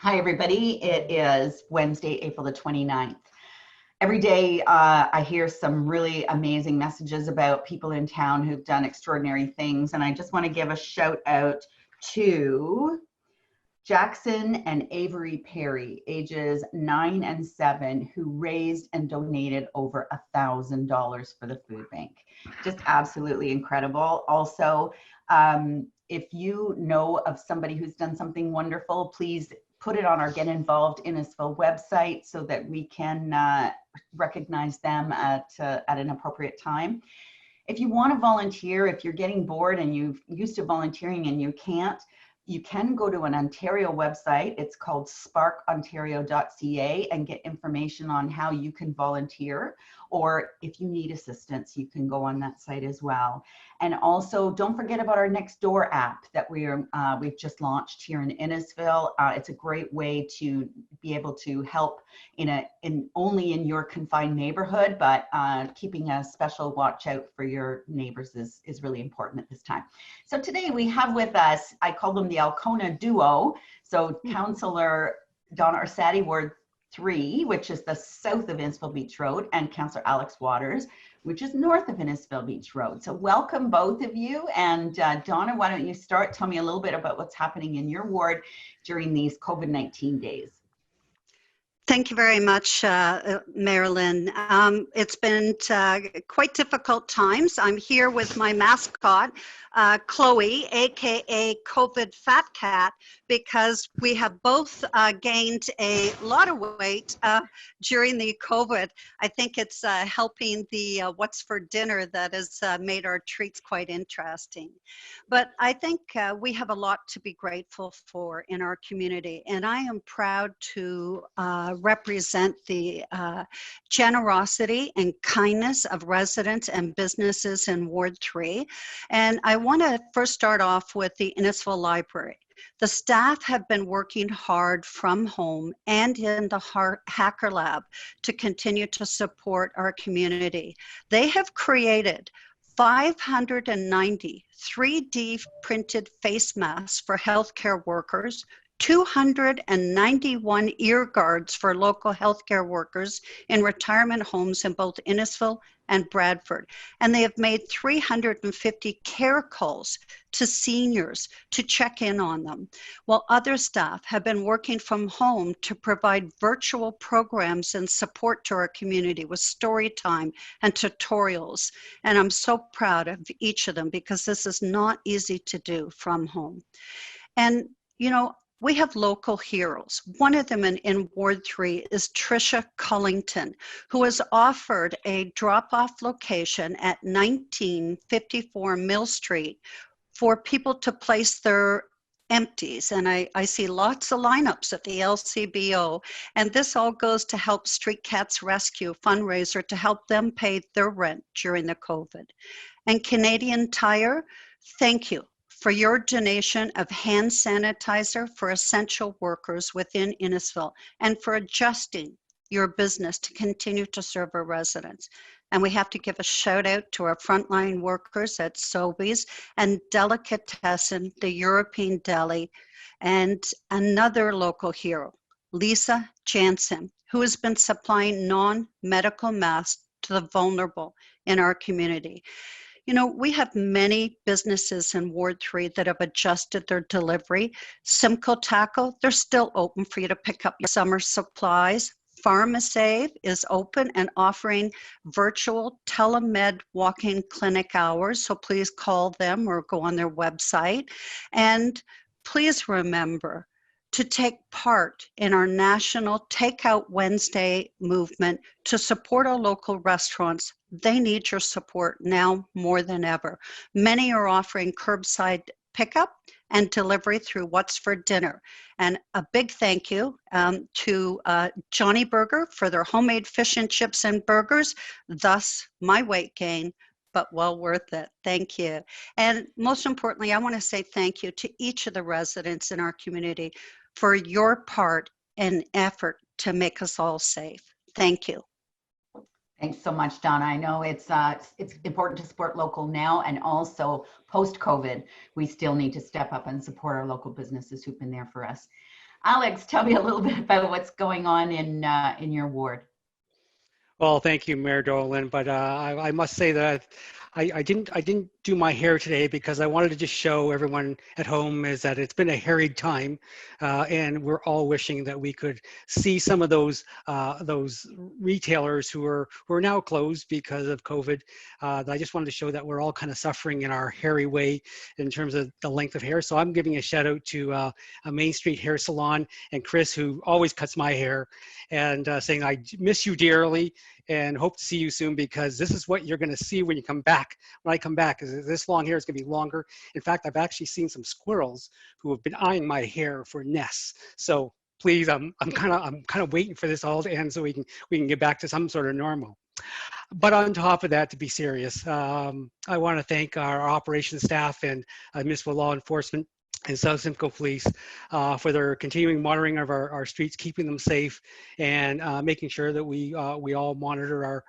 Hi, everybody. It is Wednesday, April the 29th. Every day I hear some really amazing messages about people in town who've done extraordinary things. And I just want to give a shout out to Jackson and Avery Perry, ages 9 and 7, who raised and donated over $1,000 for the food bank. Just absolutely incredible. Also, if you know of somebody who's done something wonderful, please put it on our Get Involved Innisfil website so that we can recognize them at an appropriate time. If you want to volunteer, if you're getting bored and you've used to volunteering and you can't, you can go to an Ontario website. It's called sparkontario.ca and get information on how you can volunteer, or if you need assistance, you can go on that site as well. And also, don't forget about our Next Door app that we've just launched here in Innisfil. It's a great way to be able to help only in your confined neighborhood, but keeping a special watch out for your neighbors is really important at this time. So today we have with us, I call them the Alcona duo. So Councillor Donna Orsatti, Ward 3, which is the south of Innisfil Beach Road, and Councillor Alex Waters, which is north of Innisfil Beach Road. So welcome both of you. And Donna, why don't you start? Tell me a little bit about what's happening in your ward during these COVID-19 days. Thank you very much, Marilyn. It's been quite difficult times. I'm here with my mascot, Chloe, aka COVID Fat Cat, because we have both gained a lot of weight during the COVID. I think it's helping the what's for dinner that has made our treats quite interesting. But I think we have a lot to be grateful for in our community, and I am proud to represent the generosity and kindness of residents and businesses in Ward 3. And I want to first start off with the Innisfil Library. The staff have been working hard from home and in the Hacker Lab to continue to support our community. They have created 590 3D printed face masks for healthcare workers, 291 ear guards for local healthcare workers in retirement homes in both Innisfil and Bradford. And they have made 350 care calls to seniors to check in on them, while other staff have been working from home to provide virtual programs and support to our community with story time and tutorials. And I'm so proud of each of them because this is not easy to do from home. And, you know, we have local heroes. One of them in Ward 3 is Tricia Cullington, who has offered a drop-off location at 1954 Mill Street for people to place their empties. And I see lots of lineups at the LCBO. And this all goes to help Street Cats Rescue fundraiser to help them pay their rent during the COVID. And Canadian Tire, thank you for your donation of hand sanitizer for essential workers within Innisfil and for adjusting your business to continue to serve our residents. And we have to give a shout out to our frontline workers at Sobeys and Delicatessen, the European Deli, and another local hero, Lisa Jansen, who has been supplying non-medical masks to the vulnerable in our community. You know, we have many businesses in Ward 3 that have adjusted their delivery. Simcoe Tackle, they're still open for you to pick up your summer supplies. PharmaSave is open and offering virtual telemed walk-in clinic hours, so please call them or go on their website. And please remember to take part in our national Takeout Wednesday movement to support our local restaurants. They need your support now more than ever. Many are offering curbside pickup and delivery through What's for Dinner. And a big thank you to Johnny Burger for their homemade fish and chips and burgers, thus my weight gain, but well worth it. Thank you. And most importantly, I want to say thank you to each of the residents in our community for your part and effort to make us all safe. Thank you. Thanks so much, Donna. I know it's important to support local now, and also post-COVID, we still need to step up and support our local businesses who've been there for us. Alex, tell me a little bit about what's going on in your ward. Well, thank you, Mayor Dolan. But I must say that I didn't do my hair today because I wanted to just show everyone at home is that it's been a harried time, and we're all wishing that we could see some of those retailers who are now closed because of COVID. I just wanted to show that we're all kind of suffering in our hairy way in terms of the length of hair. So I'm giving a shout out to a Main Street hair salon and Chris, who always cuts my hair, and saying I miss you dearly and hope to see you soon, because this is what you're going to see when you come back. When I come back, is this long hair is going to be longer. In fact, I've actually seen some squirrels who have been eyeing my hair for nests. So please, I'm kind of waiting for this all to end so we can get back to some sort of normal. But on top of that, to be serious, I want to thank our operations staff and municipal law enforcement and South Simcoe Police for their continuing monitoring of our streets, keeping them safe, and making sure that we all monitor our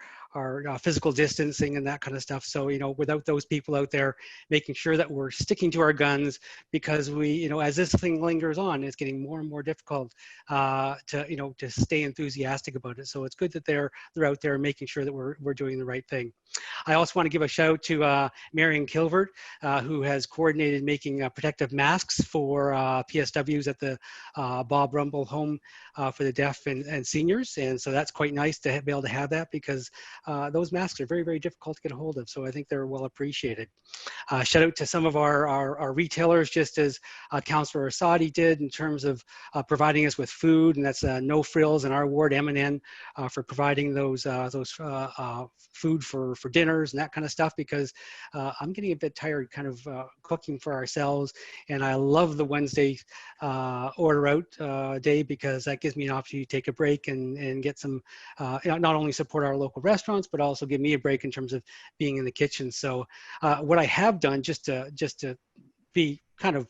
physical distancing and that kind of stuff. So, without those people out there making sure that we're sticking to our guns, because we, as this thing lingers on, it's getting more and more difficult to stay enthusiastic about it. So it's good that they're out there making sure that we're doing the right thing. I also want to give a shout to Marion Kilvert, who has coordinated making protective masks for PSWs at the Bob Rumble Home for the Deaf and Seniors. And so that's quite nice to be able to have that, because those masks are very, very difficult to get a hold of. So I think they're well appreciated. Shout out to some of our retailers, just as Councillor Orsatti did, in terms of providing us with food, and that's No Frills in our ward, M&N, for providing those food for dinners and that kind of stuff, because I'm getting a bit tired kind of cooking for ourselves. And I love the Wednesday order out day, because that gives me an opportunity to take a break and get some, not only support our local restaurants, but also give me a break in terms of being in the kitchen. So what I have done, just to be kind of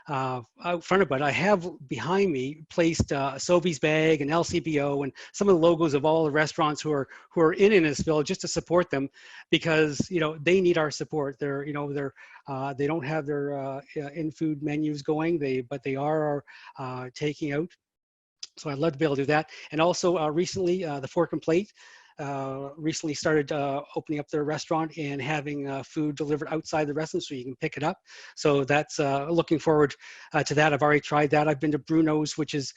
out front of it, I have behind me placed Sobeys bag and LCBO and some of the logos of all the restaurants who are in Innisfil, just to support them, because they need our support. They don't have their in-food menus going, but they are taking out. So I'd love to be able to do that. And also recently, the Fork and Plate recently started opening up their restaurant and having food delivered outside the restaurant, so you can pick it up. So that's looking forward to that. I've already tried that. I've been to Bruno's, which is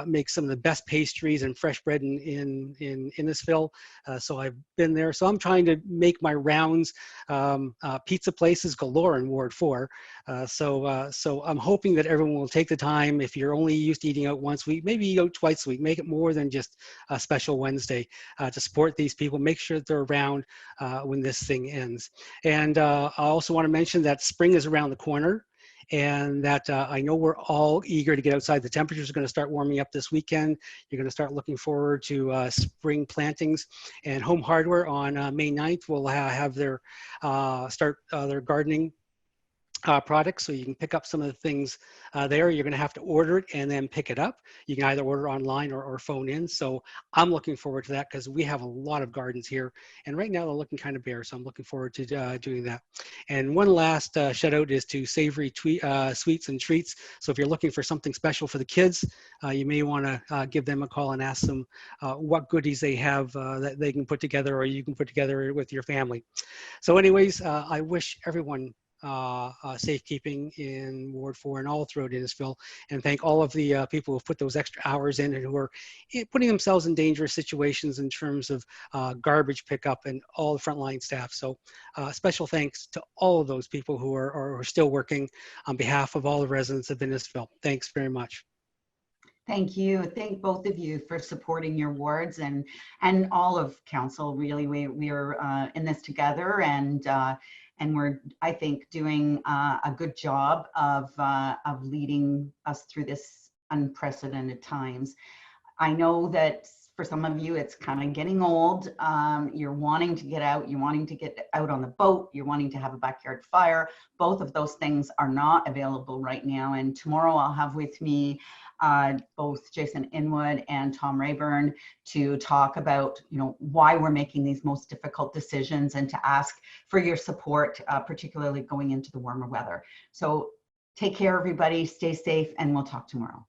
makes some of the best pastries and fresh bread in Innisfil. So I've been there. So I'm trying to make my rounds. Pizza places galore in Ward 4. So I'm hoping that everyone will take the time. If you're only used to eating out once a week, maybe eat out twice a week. Make it more than just a special Wednesday to support these people. Make sure that they're around when this thing ends. And I also want to mention that spring is around the corner, and that I know we're all eager to get outside. The temperatures are going to start warming up this weekend. You're going to start looking forward to spring plantings. And Home Hardware on May 9th will have their start their gardening products, so you can pick up some of the things there. You're going to have to order it and then pick it up. You can either order online or phone in. So I'm looking forward to that, because we have a lot of gardens here, and right now they're looking kind of bare. So I'm looking forward to doing that. And one last shout out is to Savory Sweets and Treats. So if you're looking for something special for the kids, you may want to give them a call and ask them what goodies they have that they can put together, or you can put together with your family. So anyways, I wish everyone safekeeping in Ward 4 and all throughout Innisfil, and thank all of the people who have put those extra hours in and who are putting themselves in dangerous situations in terms of garbage pickup and all the frontline staff. So special thanks to all of those people who are still working on behalf of all the residents of Innisfil. Thanks very much. Thank you. Thank both of you for supporting your wards and all of council. Really, we are in this together, and we're, I think, doing a good job of leading us through this unprecedented times. I know that for some of you, it's kind of getting old. You're wanting to get out, you're wanting to get out on the boat, you're wanting to have a backyard fire. Both of those things are not available right now. And tomorrow I'll have with me both Jason Inwood and Tom Rayburn to talk about, why we're making these most difficult decisions, and to ask for your support, particularly going into the warmer weather. So take care, everybody, stay safe, and we'll talk tomorrow.